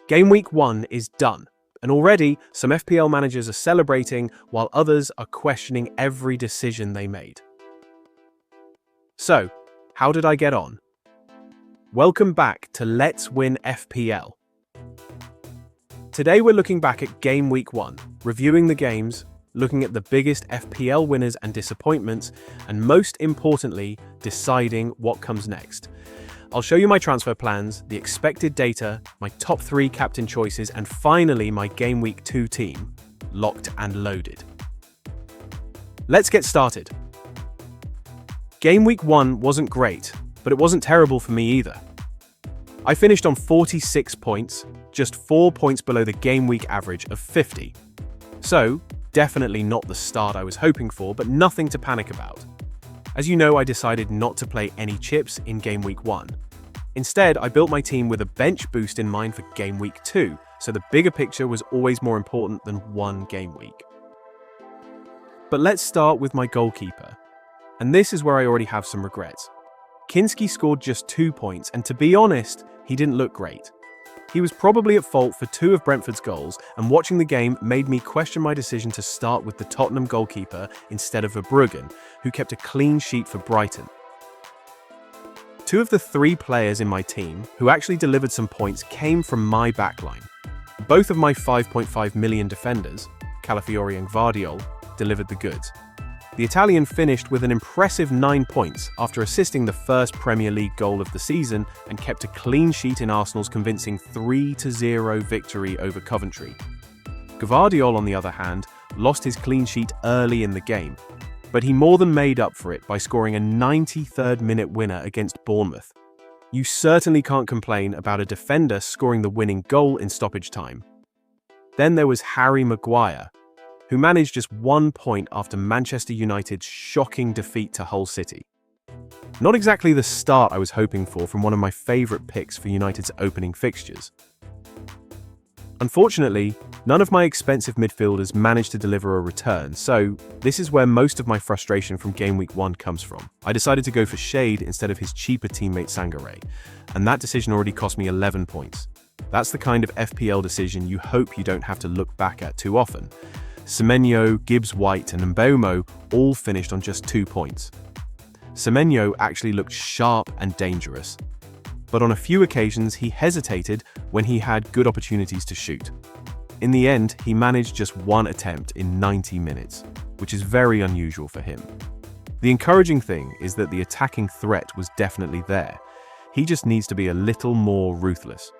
Game week 1 is done, and already some FPL managers are celebrating while others are questioning every decision they made. So, how did I get on? Welcome back to Let's Win FPL. Today we're looking back at Game Week 1, reviewing the games, looking at the biggest FPL winners and disappointments, and most importantly, deciding what comes next. I'll show you my transfer plans, the expected data, my top 3 captain choices, and finally my Game Week 2 team, locked and loaded. Let's get started. Game Week 1 wasn't great, but it wasn't terrible for me either. I finished on 46 points, just 4 points below the game week average of 50. So, definitely not the start I was hoping for, but nothing to panic about. As you know, I decided not to play any chips in Game Week 1. Instead, I built my team with a bench boost in mind for Game Week 2, so the bigger picture was always more important than one game week. But let's start with my goalkeeper. And this is where I already have some regrets. Kinski scored just 2 points, and to be honest, he didn't look great. He was probably at fault for 2 of Brentford's goals, and watching the game made me question my decision to start with the Tottenham goalkeeper instead of Verbruggen, who kept a clean sheet for Brighton. 2 of the 3 players in my team who actually delivered some points came from my backline. Both of my 5.5 million defenders, Calafiori and Gvardiol, delivered the goods. The Italian finished with an impressive 9 points after assisting the first Premier League goal of the season and kept a clean sheet in Arsenal's convincing 3-0 victory over Coventry. Gvardiol, on the other hand, lost his clean sheet early in the game, but he more than made up for it by scoring a 93rd minute winner against Bournemouth. You certainly can't complain about a defender scoring the winning goal in stoppage time. Then there was Harry Maguire, who managed just 1 point after Manchester United's shocking defeat to Hull City. Not exactly the start I was hoping for from one of my favourite picks for United's opening fixtures. Unfortunately, none of my expensive midfielders managed to deliver a return, so this is where most of my frustration from Game Week 1 comes from. I decided to go for Shade instead of his cheaper teammate Sangaré, and that decision already cost me 11 points. That's the kind of FPL decision you hope you don't have to look back at too often. Semenyo, Gibbs-White and Mbeumo all finished on just 2 points. Semenyo actually looked sharp and dangerous, but on a few occasions he hesitated when he had good opportunities to shoot. In the end, he managed just 1 attempt in 90 minutes, which is very unusual for him. The encouraging thing is that the attacking threat was definitely there. He just needs to be a little more ruthless.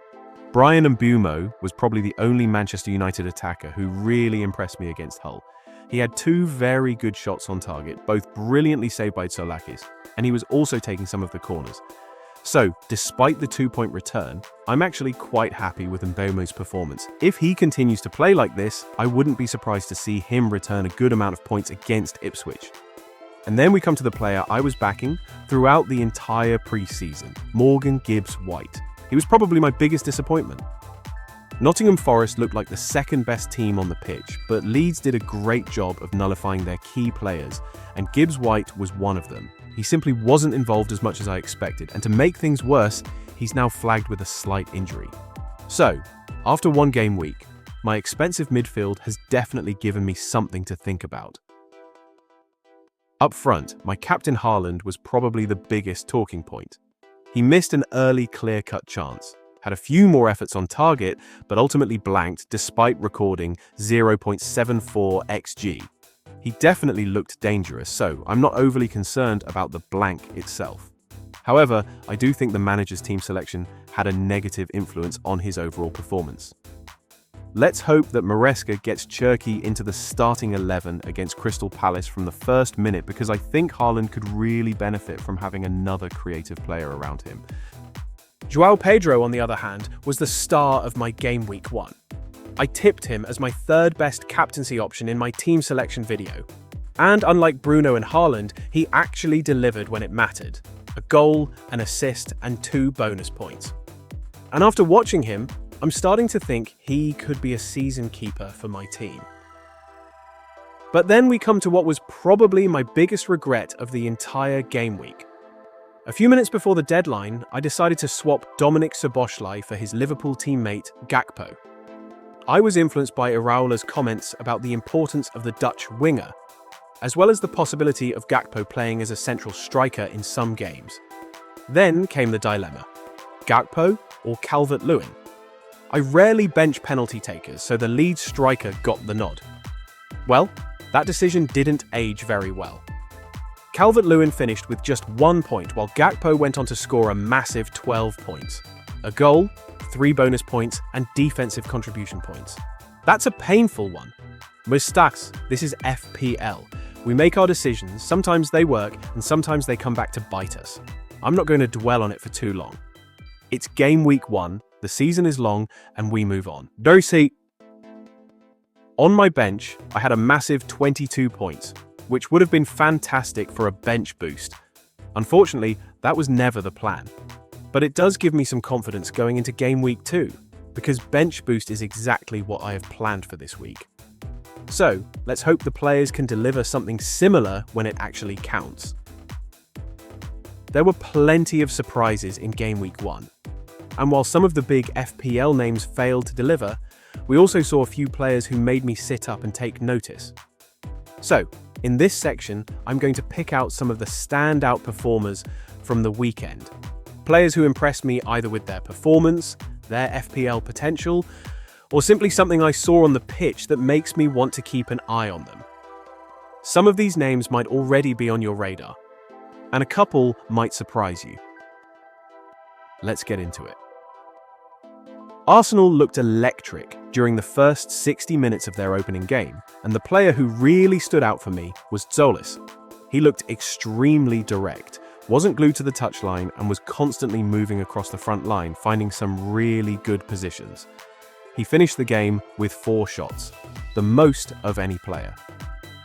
Bryan Mbeumo was probably the only Manchester United attacker who really impressed me against Hull. He had 2 very good shots on target, both brilliantly saved by Tsolakis, and he was also taking some of the corners. So, despite the 2-point return, I'm actually quite happy with Mbeumo's performance. If he continues to play like this, I wouldn't be surprised to see him return a good amount of points against Ipswich. And then we come to the player I was backing throughout the entire pre-season, Morgan Gibbs-White. He was probably my biggest disappointment. Nottingham Forest looked like the second best team on the pitch, but Leeds did a great job of nullifying their key players, and Gibbs-White was one of them. He simply wasn't involved as much as I expected, and to make things worse, he's now flagged with a slight injury. So, after 1 game week, my expensive midfield has definitely given me something to think about. Up front, my captain Haaland was probably the biggest talking point. He missed an early clear-cut chance, had a few more efforts on target, but ultimately blanked despite recording 0.74 XG. He definitely looked dangerous, so I'm not overly concerned about the blank itself. However, I do think the manager's team selection had a negative influence on his overall performance. Let's hope that Maresca gets Cherki into the starting 11 against Crystal Palace from the first minute, because I think Haaland could really benefit from having another creative player around him. João Pedro, on the other hand, was the star of my Game Week 1. I tipped him as my 3rd best captaincy option in my team selection video. And unlike Bruno and Haaland, he actually delivered when it mattered. A goal, an assist, and 2 bonus points. And after watching him, I'm starting to think he could be a season keeper for my team. But then we come to what was probably my biggest regret of the entire game week. A few minutes before the deadline, I decided to swap Dominik Szoboszlai for his Liverpool teammate Gakpo. I was influenced by Iraola's comments about the importance of the Dutch winger, as well as the possibility of Gakpo playing as a central striker in some games. Then came the dilemma: Gakpo or Calvert-Lewin? I rarely bench penalty takers, so the lead striker got the nod. Well, that decision didn't age very well. Calvert-Lewin finished with just 1 point, while Gakpo went on to score a massive 12 points. A goal, 3 bonus points, and defensive contribution points. That's a painful one. Mustax, this is FPL. We make our decisions, sometimes they work, and sometimes they come back to bite us. I'm not going to dwell on it for too long. It's game week 1, the season is long, and we move on. Dorsey. On my bench, I had a massive 22 points, which would have been fantastic for a bench boost. Unfortunately, that was never the plan. But it does give me some confidence going into game week 2, because bench boost is exactly what I have planned for this week. So, let's hope the players can deliver something similar when it actually counts. There were plenty of surprises in game week 1. And while some of the big FPL names failed to deliver, we also saw a few players who made me sit up and take notice. So, in this section, I'm going to pick out some of the standout performers from the weekend. Players who impressed me either with their performance, their FPL potential, or simply something I saw on the pitch that makes me want to keep an eye on them. Some of these names might already be on your radar, and a couple might surprise you. Let's get into it. Arsenal looked electric during the first 60 minutes of their opening game, and the player who really stood out for me was Zolis. He looked extremely direct, wasn't glued to the touchline, and was constantly moving across the front line, finding some really good positions. He finished the game with 4 shots, the most of any player.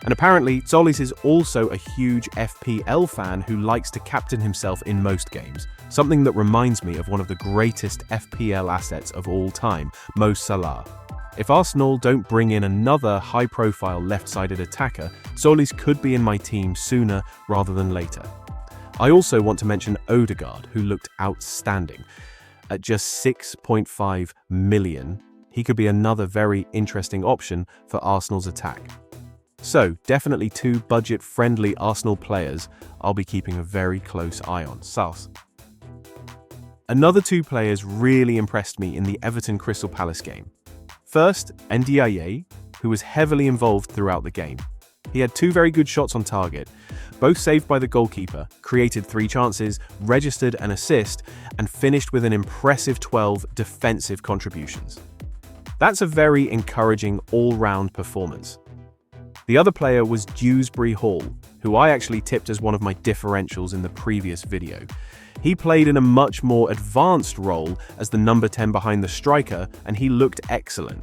And apparently, Zolis is also a huge FPL fan who likes to captain himself in most games, something that reminds me of one of the greatest FPL assets of all time, Mo Salah. If Arsenal don't bring in another high-profile left-sided attacker, Zolis could be in my team sooner rather than later. I also want to mention Odegaard, who looked outstanding. At just 6.5 million, he could be another very interesting option for Arsenal's attack. So, definitely 2 budget-friendly Arsenal players I'll be keeping a very close eye on. Sals. Another 2 players really impressed me in the Everton-Crystal Palace game. First, Ndiaye, who was heavily involved throughout the game. He had 2 very good shots on target, both saved by the goalkeeper, created 3 chances, registered an assist, and finished with an impressive 12 defensive contributions. That's a very encouraging all-round performance. The other player was Dewsbury Hall, who I actually tipped as one of my differentials in the previous video. He played in a much more advanced role as the number 10 behind the striker, and he looked excellent.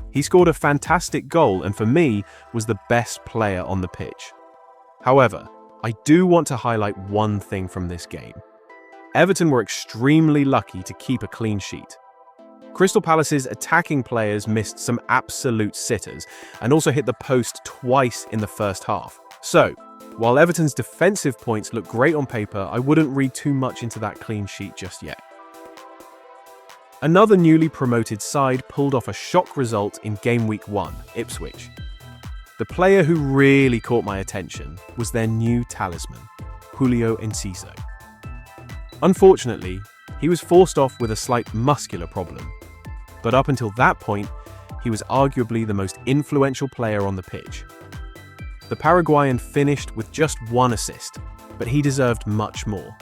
He scored a fantastic goal and for me was the best player on the pitch. However, I do want to highlight one thing from this game. Everton were extremely lucky to keep a clean sheet. Crystal Palace's attacking players missed some absolute sitters and also hit the post twice in the first half. So, while Everton's defensive points look great on paper, I wouldn't read too much into that clean sheet just yet. Another newly promoted side pulled off a shock result in game week 1, Ipswich. The player who really caught my attention was their new talisman, Julio Enciso. Unfortunately, he was forced off with a slight muscular problem. But up until that point, he was arguably the most influential player on the pitch. The Paraguayan finished with just 1 assist, but he deserved much more.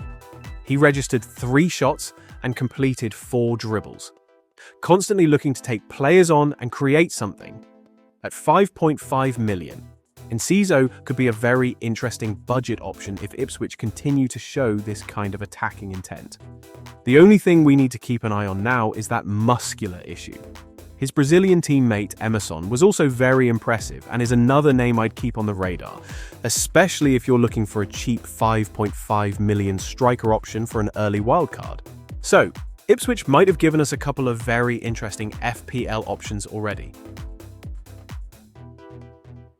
He registered 3 shots and completed 4 dribbles, constantly looking to take players on and create something. At 5.5 million, Enciso could be a very interesting budget option if Ipswich continue to show this kind of attacking intent. The only thing we need to keep an eye on now is that muscular issue. His Brazilian teammate Emerson was also very impressive and is another name I'd keep on the radar, especially if you're looking for a cheap 5.5 million striker option for an early wildcard. So, Ipswich might have given us a couple of very interesting FPL options already.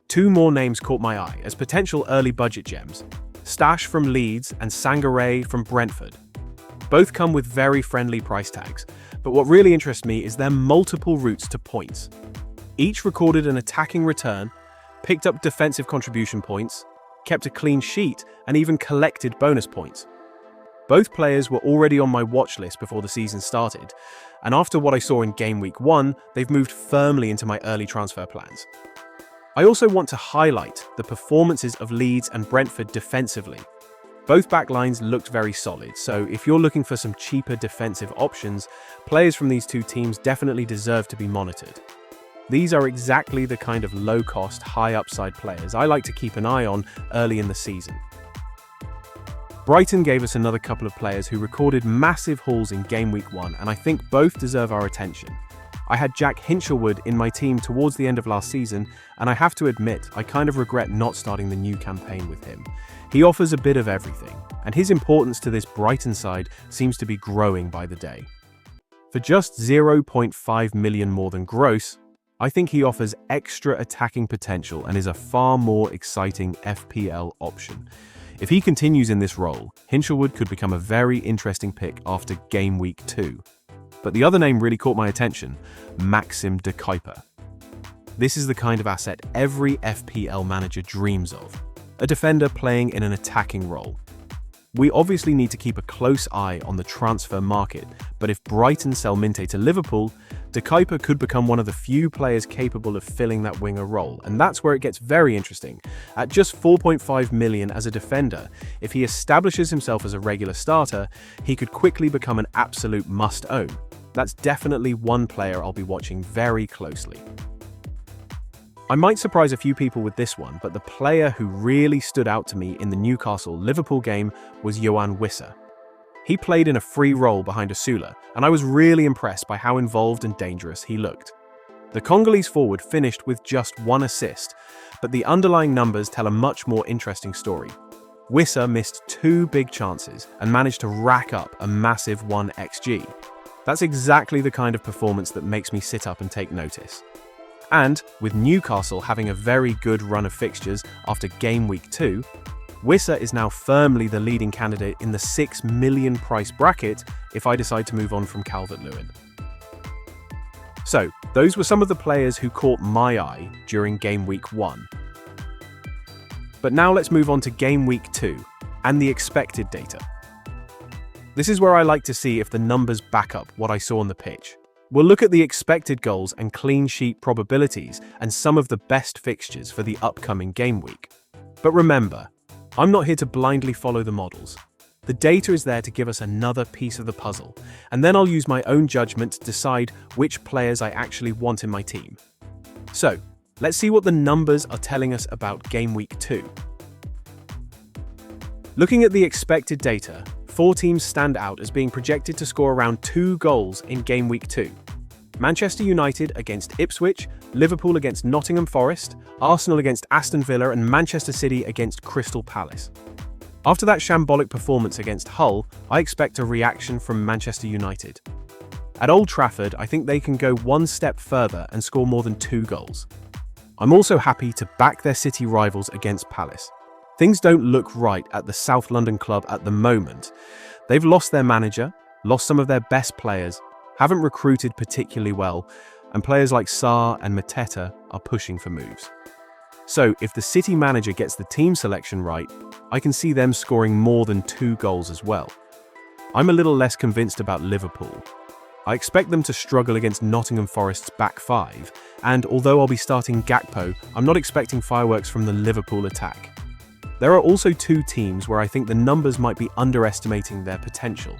2 more names caught my eye as potential early budget gems. Stash from Leeds and Sangaré from Brentford. Both come with very friendly price tags, but what really interests me is their multiple routes to points. Each recorded an attacking return, picked up defensive contribution points, kept a clean sheet, and even collected bonus points. Both players were already on my watch list before the season started, and after what I saw in Game Week 1, they've moved firmly into my early transfer plans. I also want to highlight the performances of Leeds and Brentford defensively. Both backlines looked very solid, so if you're looking for some cheaper defensive options, players from these two teams definitely deserve to be monitored. These are exactly the kind of low-cost, high-upside players I like to keep an eye on early in the season. Brighton gave us another couple of players who recorded massive hauls in Game Week 1, and I think both deserve our attention. I had Jack Hinchelwood in my team towards the end of last season, and I have to admit, I kind of regret not starting the new campaign with him. He offers a bit of everything, and his importance to this Brighton side seems to be growing by the day. For just 0.5 million more than gross, I think he offers extra attacking potential and is a far more exciting FPL option. If he continues in this role, Hinchelwood could become a very interesting pick after Game Week 2. But the other name really caught my attention, Maxim de Kuiper. This is the kind of asset every FPL manager dreams of, a defender playing in an attacking role. We obviously need to keep a close eye on the transfer market, but if Brighton sell Minte to Liverpool, de Kuiper could become one of the few players capable of filling that winger role, and that's where it gets very interesting. At just 4.5 million as a defender, if he establishes himself as a regular starter, he could quickly become an absolute must-own. That's definitely one player I'll be watching very closely. I might surprise a few people with this one, but the player who really stood out to me in the Newcastle-Liverpool game was Yoane Wissa. He played in a free role behind Asula, and I was really impressed by how involved and dangerous he looked. The Congolese forward finished with just 1 assist, but the underlying numbers tell a much more interesting story. Wissa missed 2 big chances and managed to rack up a massive 1 XG. That's exactly the kind of performance that makes me sit up and take notice. And with Newcastle having a very good run of fixtures after Game Week 2, Wissa is now firmly the leading candidate in the 6 million price bracket if I decide to move on from Calvert-Lewin. So, those were some of the players who caught my eye during Game Week 1. But now let's move on to Game Week 2 and the expected data. This is where I like to see if the numbers back up what I saw on the pitch. We'll look at the expected goals and clean sheet probabilities and some of the best fixtures for the upcoming game week. But remember, I'm not here to blindly follow the models. The data is there to give us another piece of the puzzle, and then I'll use my own judgment to decide which players I actually want in my team. So, let's see what the numbers are telling us about Game Week 2. Looking at the expected data, 4 teams stand out as being projected to score around 2 goals in Game Week 2. Manchester United against Ipswich, Liverpool against Nottingham Forest, Arsenal against Aston Villa, and Manchester City against Crystal Palace. After that shambolic performance against Hull, I expect a reaction from Manchester United. At Old Trafford, I think they can go one step further and score more than 2 goals. I'm also happy to back their City rivals against Palace. Things don't look right at the South London club at the moment. They've lost their manager, lost some of their best players, haven't recruited particularly well, and players like Sarr and Mateta are pushing for moves. So if the City manager gets the team selection right, I can see them scoring more than 2 goals as well. I'm a little less convinced about Liverpool. I expect them to struggle against Nottingham Forest's back 5, and although I'll be starting Gakpo, I'm not expecting fireworks from the Liverpool attack. There are also 2 teams where I think the numbers might be underestimating their potential.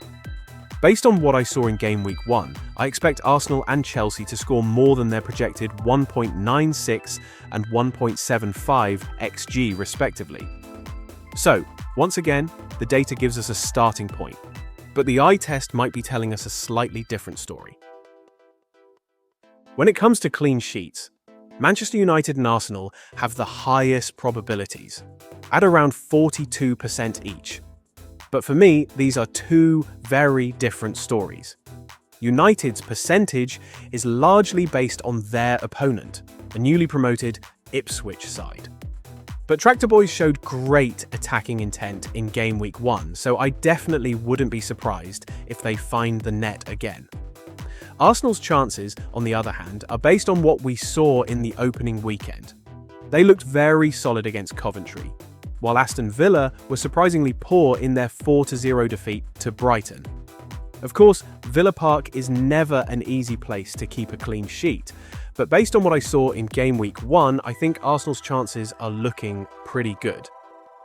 Based on what I saw in Game Week 1, I expect Arsenal and Chelsea to score more than their projected 1.96 and 1.75 XG respectively. So, once again, the data gives us a starting point, but the eye test might be telling us a slightly different story. When it comes to clean sheets, Manchester United and Arsenal have the highest probabilities, at around 42% each. But for me, these are 2 very different stories. United's percentage is largely based on their opponent, a newly promoted Ipswich side. But Tractor Boys showed great attacking intent in Game Week 1, so I definitely wouldn't be surprised if they find the net again. Arsenal's chances, on the other hand, are based on what we saw in the opening weekend. They looked very solid against Coventry, while Aston Villa were surprisingly poor in their 4-0 defeat to Brighton. Of course, Villa Park is never an easy place to keep a clean sheet, but based on what I saw in Game Week 1, I think Arsenal's chances are looking pretty good.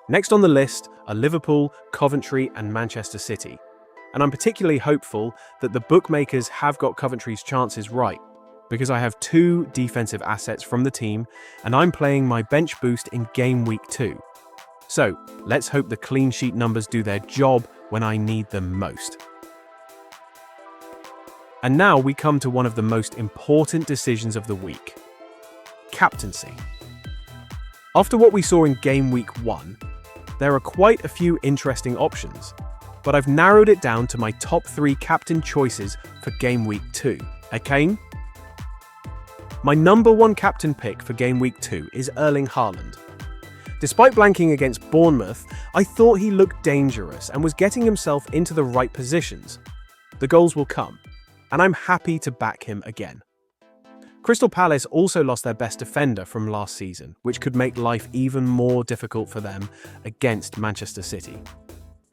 Next on the list are Liverpool, Coventry and Manchester City. And I'm particularly hopeful that the bookmakers have got Coventry's chances right, because I have 2 defensive assets from the team and I'm playing my bench boost in Game Week 2. So let's hope the clean sheet numbers do their job when I need them most. And now we come to one of the most important decisions of the week: captaincy. After what we saw in Game Week 1, there are quite a few interesting options, but I've narrowed it down to my top 3 captain choices for Game Week 2. Okay? My number 1 captain pick for Game Week 2 is Erling Haaland. Despite blanking against Bournemouth, I thought he looked dangerous and was getting himself into the right positions. The goals will come, and I'm happy to back him again. Crystal Palace also lost their best defender from last season, which could make life even more difficult for them against Manchester City.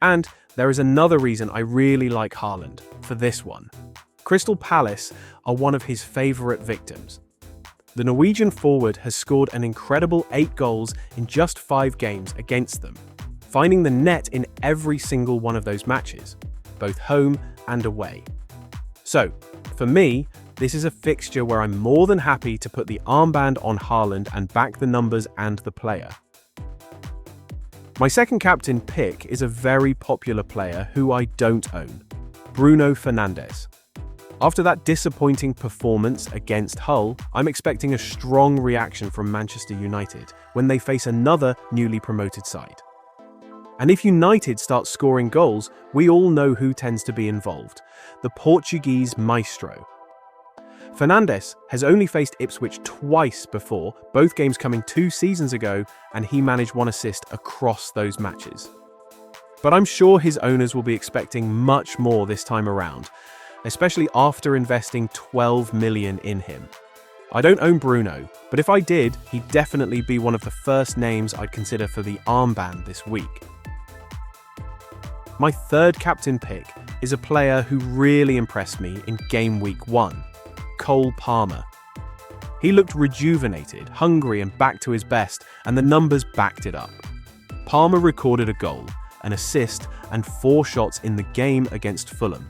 And there is another reason I really like Haaland for this one. Crystal Palace are one of his favourite victims. The Norwegian forward has scored an incredible 8 goals in just 5 games against them, finding the net in every single one of those matches, both home and away. So, for me, this is a fixture where I'm more than happy to put the armband on Haaland and back the numbers and the player. My second captain pick is a very popular player who I don't own, Bruno Fernandes. After that disappointing performance against Hull, I'm expecting a strong reaction from Manchester United when they face another newly promoted side. And if United start scoring goals, we all know who tends to be involved: the Portuguese maestro. Fernandes has only faced Ipswich twice before, both games coming 2 seasons ago, and he managed 1 assist across those matches. But I'm sure his owners will be expecting much more this time around, especially after investing 12 million in him. I don't own Bruno, but if I did, he'd definitely be one of the first names I'd consider for the armband this week. My third captain pick is a player who really impressed me in Game Week 1, Cole Palmer. He looked rejuvenated, hungry and back to his best, and the numbers backed it up. Palmer recorded a goal, an assist and 4 shots in the game against Fulham.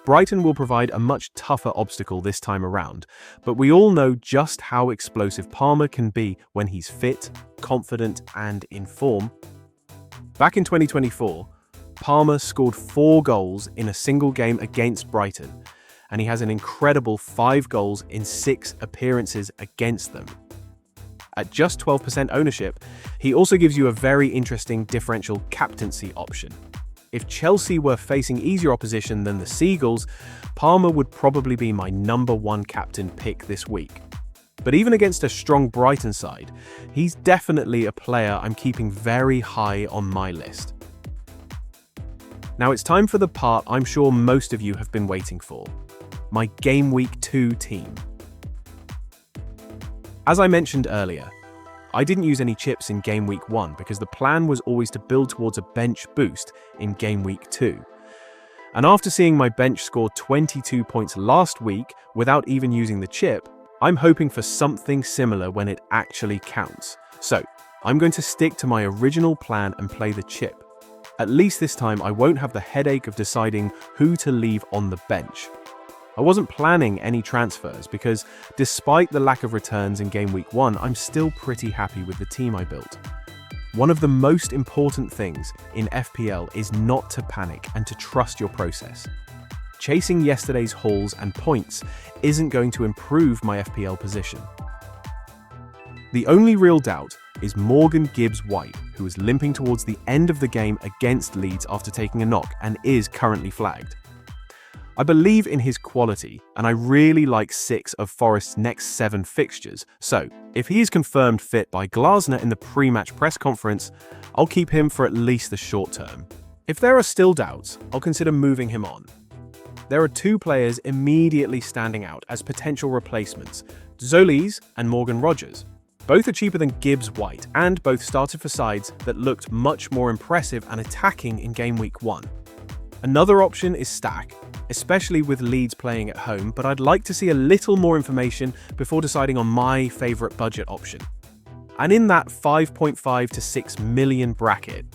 Brighton will provide a much tougher obstacle this time around, but we all know just how explosive Palmer can be when he's fit, confident and in form. Back in 2024, Palmer scored 4 goals in a single game against Brighton, and he has an incredible 5 goals in 6 appearances against them. At just 12% ownership, he also gives you a very interesting differential captaincy option. If Chelsea were facing easier opposition than the Seagulls, Palmer would probably be my number 1 captain pick this week. But even against a strong Brighton side, he's definitely a player I'm keeping very high on my list. Now it's time for the part I'm sure most of you have been waiting for: my Game Week 2 team. As I mentioned earlier, I didn't use any chips in Game Week 1 because the plan was always to build towards a bench boost in Game Week 2. And after seeing my bench score 22 points last week without even using the chip, I'm hoping for something similar when it actually counts. So, I'm going to stick to my original plan and play the chip. At least this time I won't have the headache of deciding who to leave on the bench. I wasn't planning any transfers because, despite the lack of returns in Game Week 1, I'm still pretty happy with the team I built. One of the most important things in FPL is not to panic and to trust your process. Chasing yesterday's hauls and points isn't going to improve my FPL position. The only real doubt is Morgan Gibbs-White, who is limping towards the end of the game against Leeds after taking a knock and is currently flagged. I believe in his quality, and I really like 6 of Forest's next 7 fixtures, so if he is confirmed fit by Glasner in the pre-match press conference, I'll keep him for at least the short term. If there are still doubts, I'll consider moving him on. There are 2 players immediately standing out as potential replacements, Zolise and Morgan Rogers. Both are cheaper than Gibbs White, and both started for sides that looked much more impressive and attacking in Game Week 1. Another option is Stack, especially with Leeds playing at home, but I'd like to see a little more information before deciding on my favourite budget option. And in that 5.5 to 6 million bracket,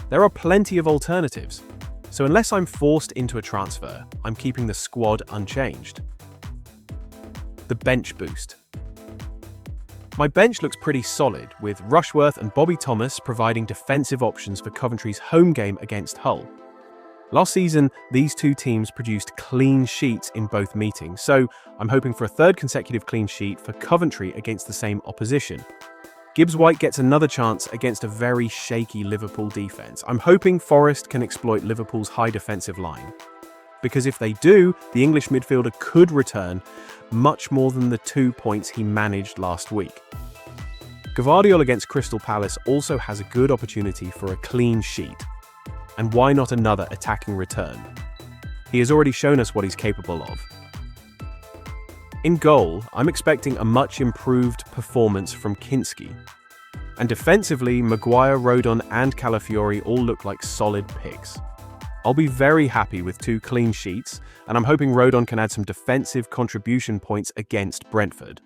there are plenty of alternatives. So unless I'm forced into a transfer, I'm keeping the squad unchanged. The bench boost. My bench looks pretty solid, with Rushworth and Bobby Thomas providing defensive options for Coventry's home game against Hull. Last season, these 2 teams produced clean sheets in both meetings, so I'm hoping for a 3rd consecutive clean sheet for Coventry against the same opposition. Gibbs White gets another chance against a very shaky Liverpool defence. I'm hoping Forest can exploit Liverpool's high defensive line. Because if they do, the English midfielder could return much more than the 2 points he managed last week. Gvardiol against Crystal Palace also has a good opportunity for a clean sheet. And why not another attacking return? He has already shown us what he's capable of. In goal, I'm expecting a much improved performance from Kinski. And defensively, Maguire, Rodon and Calafiori all look like solid picks. I'll be very happy with 2 clean sheets, and I'm hoping Rodon can add some defensive contribution points against Brentford.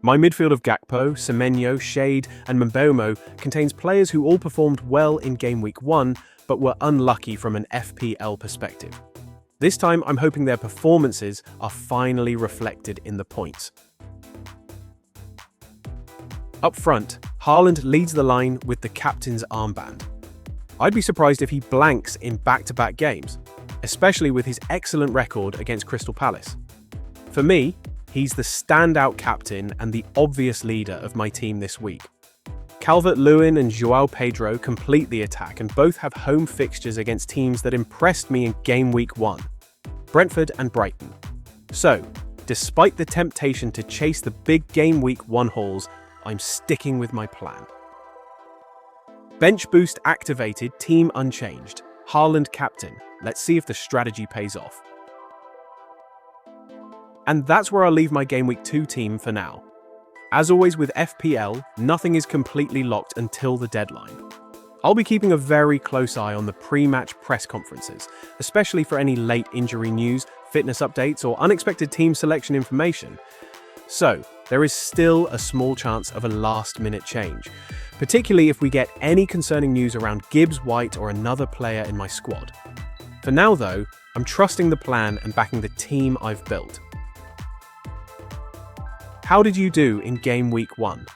My midfield of Gakpo, Semenyo, Shade and Mbeumo contains players who all performed well in Game Week 1 but were unlucky from an FPL perspective. This time I'm hoping their performances are finally reflected in the points. Up front, Haaland leads the line with the captain's armband. I'd be surprised if he blanks in back-to-back games, especially with his excellent record against Crystal Palace. For me, he's the standout captain and the obvious leader of my team this week. Calvert-Lewin and João Pedro complete the attack and both have home fixtures against teams that impressed me in Game Week 1, Brentford and Brighton. So, despite the temptation to chase the big Game Week 1 hauls, I'm sticking with my plan. Bench boost activated, team unchanged. Haaland captain. Let's see if the strategy pays off. And that's where I'll leave my Game Week 2 team for now. As always with FPL, nothing is completely locked until the deadline. I'll be keeping a very close eye on the pre-match press conferences, especially for any late injury news, fitness updates, or unexpected team selection information. So, there is still a small chance of a last-minute change, particularly if we get any concerning news around Gibbs White or another player in my squad. For now though, I'm trusting the plan and backing the team I've built. How did you do in Game Week 1?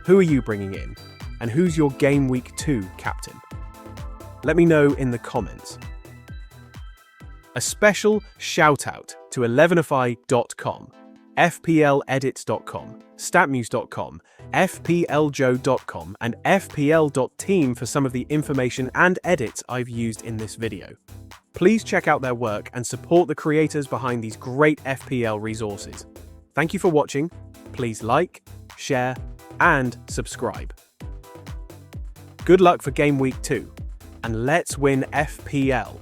Who are you bringing in? And who's your Game Week 2 captain? Let me know in the comments. A special shout out to 11ify.com, FPLedits.com, Statmuse.com, FPLjoe.com, and FPL.team for some of the information and edits I've used in this video. Please check out their work and support the creators behind these great FPL resources. Thank you for watching. Please like, share, and subscribe. Good luck for Game Week 2, and let's win FPL!